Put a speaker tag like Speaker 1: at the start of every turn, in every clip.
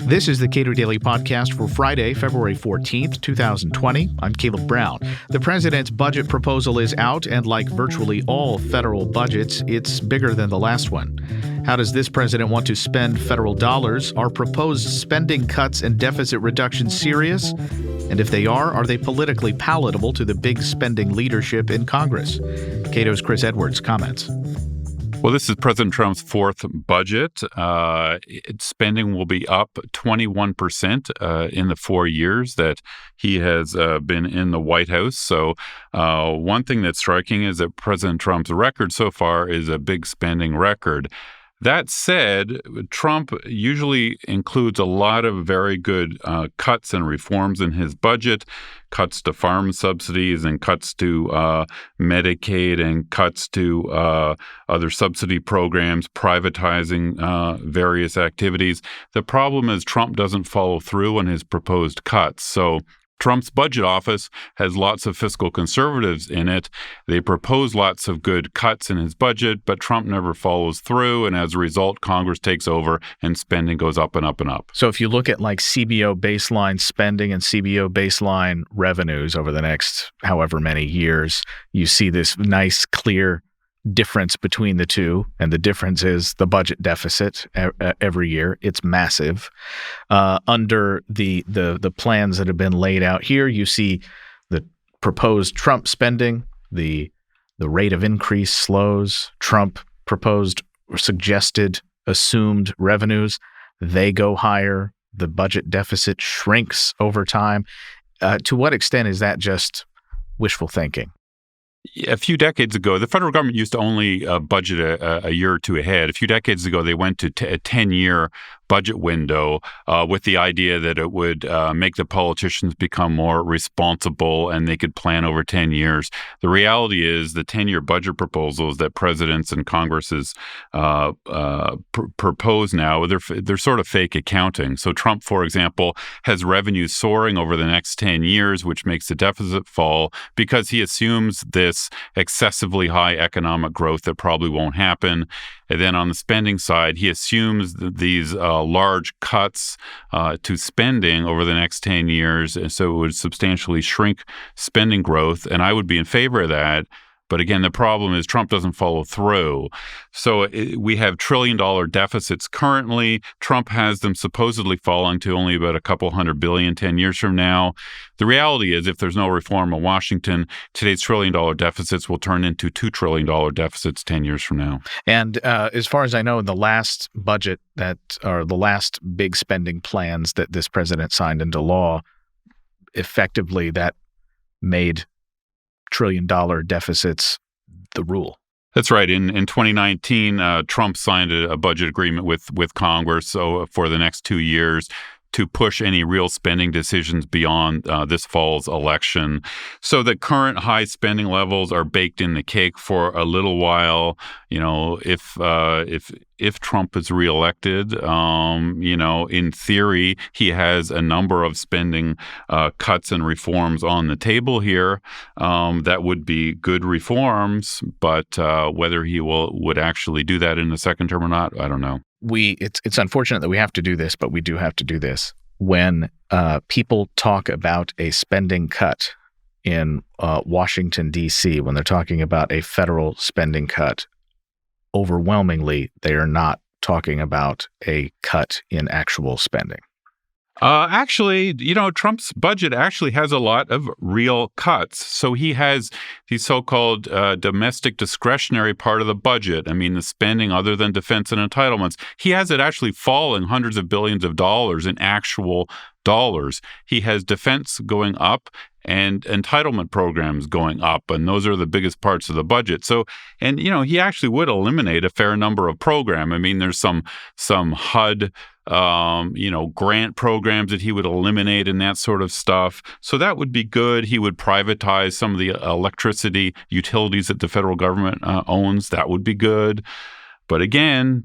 Speaker 1: This is the Cato Daily Podcast for Friday, February 14th, 2020. I'm Caleb Brown. The president's budget proposal is out, and like virtually all federal budgets, it's bigger than the last one. How does this president want to spend federal dollars? Are proposed spending cuts and deficit reductions serious? And if they are they politically palatable to the big spending leadership in Congress? Cato's Chris Edwards comments.
Speaker 2: Well, this is President Trump's fourth budget. Spending will be up 21% in the 4 years that he has been in the White House. So one thing that's striking is that President Trump's record so far is a big spending record. That said, Trump usually includes a lot of very good cuts and reforms in his budget, cuts to farm subsidies and cuts to Medicaid and cuts to other subsidy programs, privatizing various activities. The problem is Trump doesn't follow through on his proposed cuts. So Trump's budget office has lots of fiscal conservatives in it. They propose lots of good cuts in his budget, but Trump never follows through. And as a result, Congress takes over and spending goes up and up and up.
Speaker 1: So if you look at like CBO baseline spending and CBO baseline revenues over the next however many years, you see this nice, clear difference between the two, and the difference is the budget deficit every year. It's massive. Under the plans that have been laid out here, you see the proposed Trump spending, the rate of increase slows. Trump proposed or suggested assumed revenues, they go higher. The budget deficit shrinks over time. To what extent is that just wishful thinking?
Speaker 2: A few decades ago, the federal government used to only budget a year or two ahead. A few decades ago, they went to a 10-year budget window with the idea that it would make the politicians become more responsible and they could plan over 10 years. The reality is the 10-year budget proposals that presidents and Congresses propose now, they're sort of fake accounting. So Trump, for example, has revenues soaring over the next 10 years, which makes the deficit fall because he assumes this excessively high economic growth that probably won't happen. And then on the spending side, he assumes these large cuts to spending over the next 10 years. And so it would substantially shrink spending growth. And I would be in favor of that. But again, the problem is Trump doesn't follow through. So we have trillion-dollar deficits currently. Trump has them supposedly falling to only about a couple $100 billion 10 years from now. The reality is if there's no reform in Washington, today's trillion-dollar deficits will turn into $2 trillion deficits 10 years from now.
Speaker 1: And as far as I know, the last budget the last big spending plans that this president signed into law, effectively that made trillion-dollar deficits the rule.
Speaker 2: That's right. In 2019, Trump signed a budget agreement with Congress for the next 2 years to push any real spending decisions beyond this fall's election. So the current high spending levels are baked in the cake for a little while. You know, if Trump is reelected, in theory, he has a number of spending cuts and reforms on the table here that would be good reforms. But whether he would actually do that in the second term or not, I don't know.
Speaker 1: It's unfortunate that we have to do this, but we do have to do this. When people talk about a spending cut in Washington, D.C., when they're talking about a federal spending cut, overwhelmingly, they are not talking about a cut in actual spending.
Speaker 2: Actually, Trump's budget actually has a lot of real cuts. So he has the so-called domestic discretionary part of the budget. I mean, the spending other than defense and entitlements. He has it actually falling hundreds of billions of dollars in actual dollars. He has defense going up and entitlement programs going up, and those are the biggest parts of the budget. So, and he actually would eliminate a fair number of programs. I mean, there's some HUD, grant programs that he would eliminate and that sort of stuff. So that would be good. He would privatize some of the electricity utilities that the federal government owns. That would be good. But again,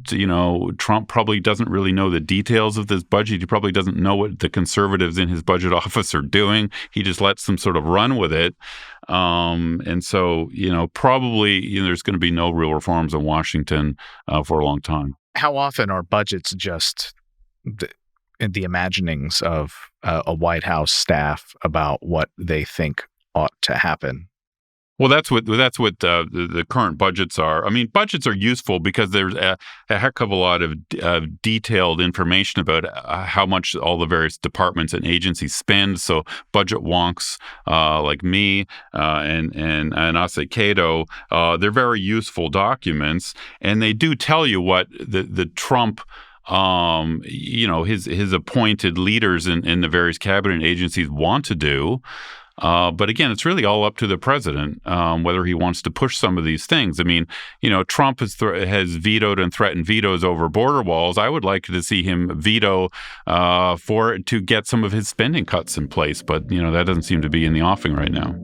Speaker 2: Trump probably doesn't really know the details of this budget. He probably doesn't know what the conservatives in his budget office are doing. He just lets them sort of run with it. And so, probably there's going to be no real reforms in Washington for a long time.
Speaker 1: How often are budgets just in the imaginings of a White House staff about what they think ought to happen?
Speaker 2: Well, that's what the current budgets are. I mean, budgets are useful because there's a heck of a lot of detailed information about how much all the various departments and agencies spend. So budget wonks like me and us at Cato, they're very useful documents, and they do tell you what the Trump his appointed leaders in the various cabinet agencies want to do. But again, it's really all up to the president whether he wants to push some of these things. I mean, Trump has vetoed and threatened vetoes over border walls. I would like to see him veto to get some of his spending cuts in place. But, that doesn't seem to be in the offing right now.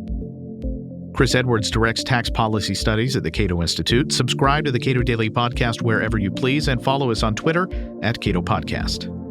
Speaker 1: Chris Edwards directs tax policy studies at the Cato Institute. Subscribe to the Cato Daily Podcast wherever you please and follow us on Twitter @Cato Podcast.